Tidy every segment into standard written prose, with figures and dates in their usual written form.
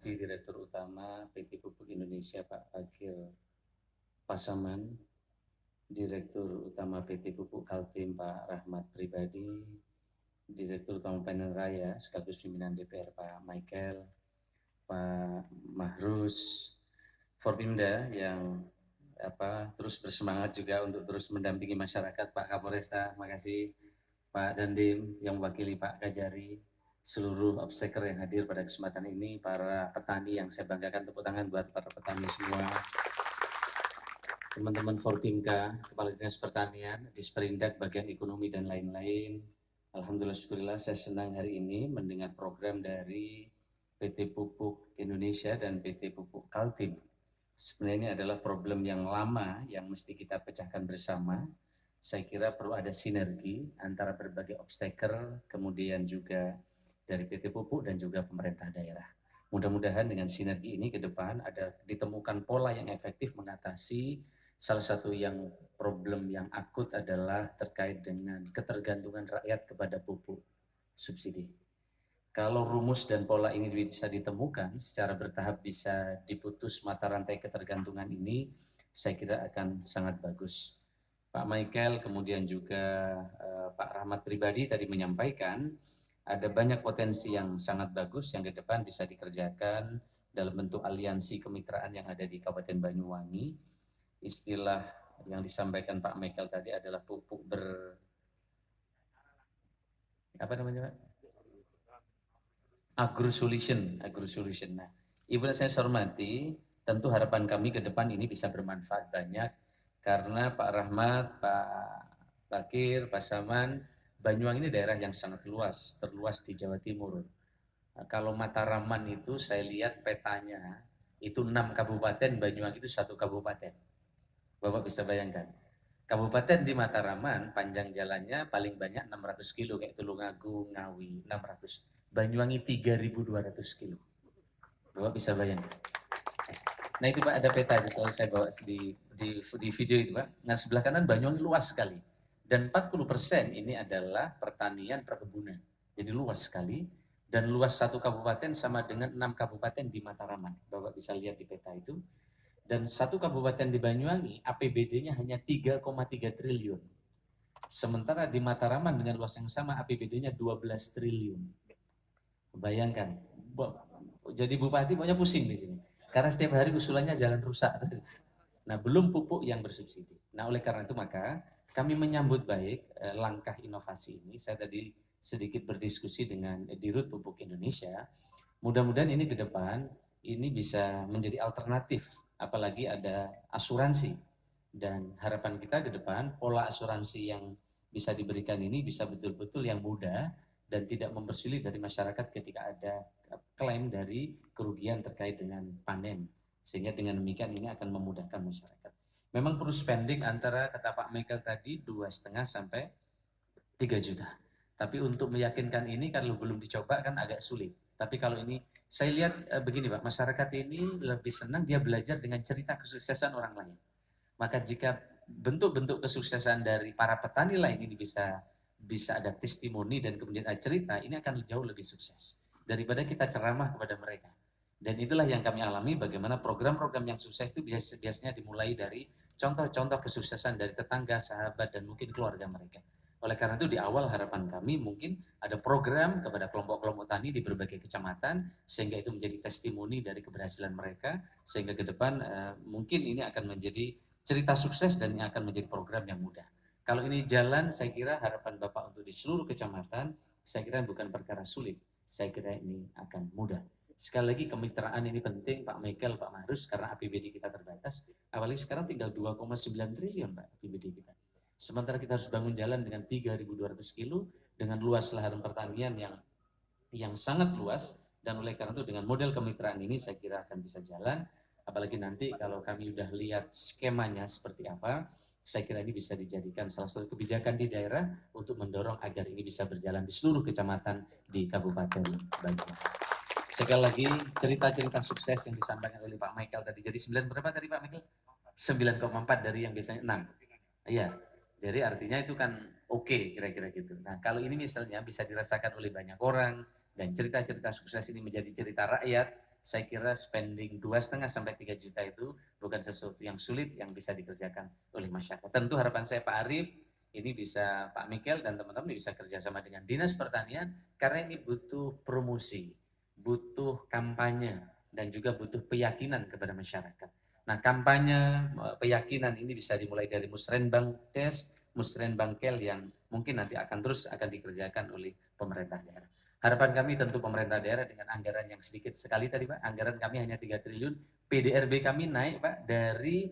Direktur Utama PT Pupuk Indonesia Pak Fakir Pasaman, Direktur Utama PT Pupuk Kaltim Pak Rahmat Pribadi, Direktur Utama Panen Raya sekaligus pimpinan DPR Pak Michael, Pak Mahrus, Forpimda yang terus bersemangat juga untuk terus mendampingi masyarakat, Pak Kapolresta, makasih, Pak Dandim yang mewakili Pak Kajari, seluruh obsteker yang hadir pada kesempatan ini, para petani yang saya banggakan, tepuk tangan buat para petani semua, teman-teman Forpimka, Kepala Dinas Pertanian, Disperindak Bagian Ekonomi dan lain-lain. Alhamdulillah syukurillah saya senang hari ini mendengar program dari PT Pupuk Indonesia dan PT Pupuk Kaltim. Sebenarnya ini adalah problem yang lama yang mesti kita pecahkan bersama. Saya kira perlu ada sinergi antara berbagai obstacle, kemudian juga dari PT Pupuk dan juga pemerintah daerah. Mudah-mudahan dengan sinergi ini ke depan ada ditemukan pola yang efektif mengatasi salah satu yang problem yang akut adalah terkait dengan ketergantungan rakyat kepada pupuk subsidi. Kalau rumus dan pola ini bisa ditemukan secara bertahap, bisa diputus mata rantai ketergantungan ini, saya kira akan sangat bagus. Pak Michael kemudian juga Pak Rahmat Pribadi tadi menyampaikan ada banyak potensi yang sangat bagus yang ke depan bisa dikerjakan dalam bentuk aliansi kemitraan yang ada di Kabupaten Banyuwangi. Istilah yang disampaikan Pak Michael tadi adalah pupuk apa namanya Pak? Agrosolution. Nah, Ibu saya hormati, tentu harapan kami ke depan ini bisa bermanfaat banyak karena Pak Rahmat, Pak Bakir, Pak Saman, Banyuwangi ini daerah yang sangat luas, terluas di Jawa Timur. Nah, kalau Mataraman itu saya lihat petanya itu 6 kabupaten, Banyuwangi itu 1 kabupaten. Bapak bisa bayangkan. Kabupaten di Mataraman panjang jalannya paling banyak 600 kilo kayak Tulungagung, Ngawi 600. Banyuwangi 3.200 kilo. Bapak bisa bayangkan. Nah itu Pak ada peta itu selalu saya bawa di video itu Pak. Nah sebelah kanan Banyuwangi luas sekali. Dan 40% ini adalah pertanian perkebunan. Jadi luas sekali. Dan luas 1 kabupaten sama dengan 6 kabupaten di Mataraman. Bapak bisa lihat di peta itu. Dan 1 kabupaten di Banyuwangi APBD-nya hanya 3,3 triliun. Sementara di Mataraman dengan luas yang sama APBD-nya 12 triliun. Bayangkan, jadi bupati pokoknya pusing di sini. Karena setiap hari usulannya jalan rusak. Nah, belum pupuk yang bersubsidi. Nah, oleh karena itu maka kami menyambut baik langkah inovasi ini. Saya tadi sedikit berdiskusi dengan Dirut Pupuk Indonesia. Mudah-mudahan ini ke depan ini bisa menjadi alternatif, apalagi ada asuransi. Dan harapan kita ke depan pola asuransi yang bisa diberikan ini bisa betul-betul yang mudah dan tidak mempersulit dari masyarakat ketika ada klaim dari kerugian terkait dengan panen. Sehingga dengan demikian ini akan memudahkan masyarakat. Memang perlu spending antara kata Pak Michael tadi 2,5 sampai 3 juta. Tapi untuk meyakinkan ini kalau belum dicoba kan agak sulit. Tapi kalau ini saya lihat begini Pak, masyarakat ini lebih senang dia belajar dengan cerita kesuksesan orang lain. Maka jika bentuk-bentuk kesuksesan dari para petani lain ini bisa ada testimoni dan kemudian ada cerita, ini akan jauh lebih sukses daripada kita ceramah kepada mereka. Dan itulah yang kami alami, bagaimana program-program yang sukses itu biasanya dimulai dari contoh-contoh kesuksesan dari tetangga, sahabat, dan mungkin keluarga mereka. Oleh karena itu di awal harapan kami mungkin ada program kepada kelompok-kelompok tani di berbagai kecamatan sehingga itu menjadi testimoni dari keberhasilan mereka sehingga ke depan mungkin ini akan menjadi cerita sukses dan ini akan menjadi program yang mudah. Kalau ini jalan, saya kira harapan Bapak untuk di seluruh kecamatan, saya kira bukan perkara sulit. Saya kira ini akan mudah. Sekali lagi kemitraan ini penting Pak Michael, Pak Mahrus, karena APBD kita terbatas. Apalagi sekarang tinggal 2,9 triliun Pak APBD kita. Sementara kita harus bangun jalan dengan 3.200 kilo, dengan luas lahan pertanian yang sangat luas, dan oleh karena itu dengan model kemitraan ini saya kira akan bisa jalan. Apalagi nanti kalau kami sudah lihat skemanya seperti apa, saya kira ini bisa dijadikan salah satu kebijakan di daerah untuk mendorong agar ini bisa berjalan di seluruh kecamatan di Kabupaten Banyuwangi. Sekali lagi cerita-cerita sukses yang disampaikan oleh Pak Michael tadi. Jadi 9 berapa tadi Pak Michael? 9,4 dari yang biasanya 6. Iya, jadi artinya itu kan oke kira-kira gitu. Nah kalau ini misalnya bisa dirasakan oleh banyak orang dan cerita-cerita sukses ini menjadi cerita rakyat, saya kira spending 2,5 sampai 3 juta itu bukan sesuatu yang sulit yang bisa dikerjakan oleh masyarakat. Tentu harapan saya Pak Arief, ini bisa Pak Mikel dan teman-teman bisa kerjasama dengan Dinas Pertanian, karena ini butuh promosi, butuh kampanye, dan juga butuh keyakinan kepada masyarakat. Nah, kampanye, keyakinan ini bisa dimulai dari Musrenbang Des, Musrenbangkel yang mungkin nanti akan dikerjakan oleh pemerintah daerah. Harapan kami tentu pemerintah daerah dengan anggaran yang sedikit sekali tadi Pak, anggaran kami hanya 3 triliun, PDRB kami naik Pak dari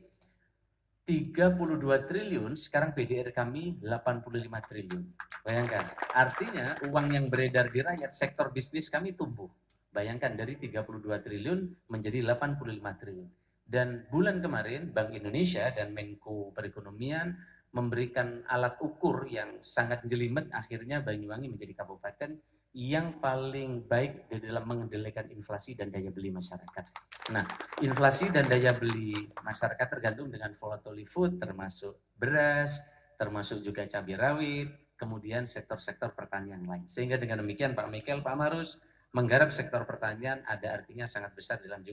32 triliun, sekarang PDR kami 85 triliun. Bayangkan, artinya uang yang beredar di rakyat, sektor bisnis kami tumbuh. Bayangkan dari 32 triliun menjadi 85 triliun. Dan bulan kemarin Bank Indonesia dan Menko Perekonomian memberikan alat ukur yang sangat jelimet, akhirnya Banyuwangi menjadi kabupaten yang paling baik di dalam mengendalikan inflasi dan daya beli masyarakat. Nah, inflasi dan daya beli masyarakat tergantung dengan volatile food, termasuk beras, termasuk juga cabai rawit, kemudian sektor-sektor pertanian lain. Sehingga dengan demikian Pak Mikel, Pak Marus, menggarap sektor pertanian ada artinya sangat besar dalam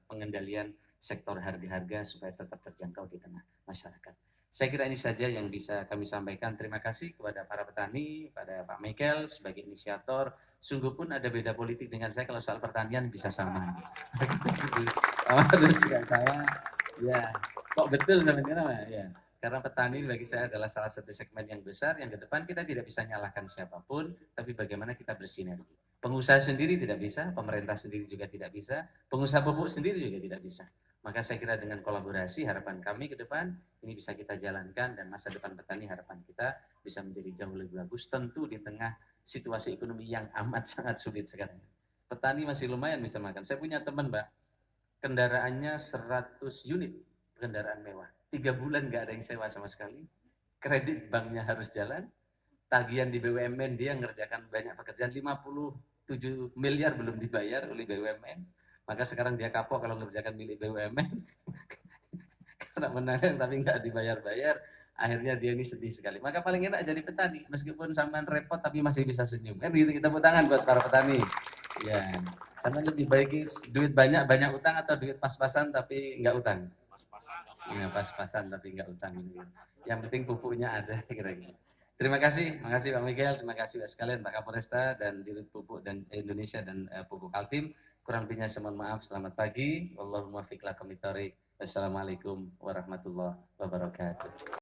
pengendalian sektor harga-harga supaya tetap terjangkau di tengah masyarakat. Saya kira ini saja yang bisa kami sampaikan. Terima kasih kepada para petani, pada Pak Mikel sebagai inisiator. Sungguh pun ada beda politik dengan saya kalau soal pertanian bisa sama. Terus juga saya, ya kok betul sebenarnya ya. Karena petani bagi saya adalah salah satu segmen yang besar yang ke depan kita tidak bisa nyalahkan siapapun, tapi bagaimana kita bersinergi. Pengusaha sendiri tidak bisa, pemerintah sendiri juga tidak bisa, pengusaha pupuk sendiri juga tidak bisa. Maka saya kira dengan kolaborasi harapan kami ke depan ini bisa kita jalankan dan masa depan petani harapan kita bisa menjadi jauh lebih bagus, tentu di tengah situasi ekonomi yang amat sangat sulit sekarang. Petani masih lumayan bisa makan. Saya punya teman Mbak, kendaraannya 100 unit kendaraan mewah. 3 bulan nggak ada yang sewa sama sekali. Kredit banknya harus jalan. Tagihan di BUMN dia ngerjakan banyak pekerjaan, 57 miliar belum dibayar oleh BUMN. Maka sekarang dia kapok kalau ngerjakan milik BUMN. Karena menang tapi nggak dibayar-bayar. Akhirnya dia ini sedih sekali. Maka paling enak jadi petani. Meskipun sampean repot tapi masih bisa senyum. Kan gitu, kita tepuk tangan buat para petani. Ya, sama lebih baik duit banyak utang atau duit pas-pasan tapi nggak utang. Ya, pas-pasan tapi nggak utang. Yang penting pupuknya ada kira-kira. Terima kasih Pak Miguel, terima kasih sekalian Pak Kapolresta dan Dirut Pupuk dan Indonesia dan Pupuk Kaltim. Kurang lebihnya saya mohon maaf. Selamat pagi. Wallahumma fiqh lakum. Wassalamualaikum warahmatullahi wabarakatuh.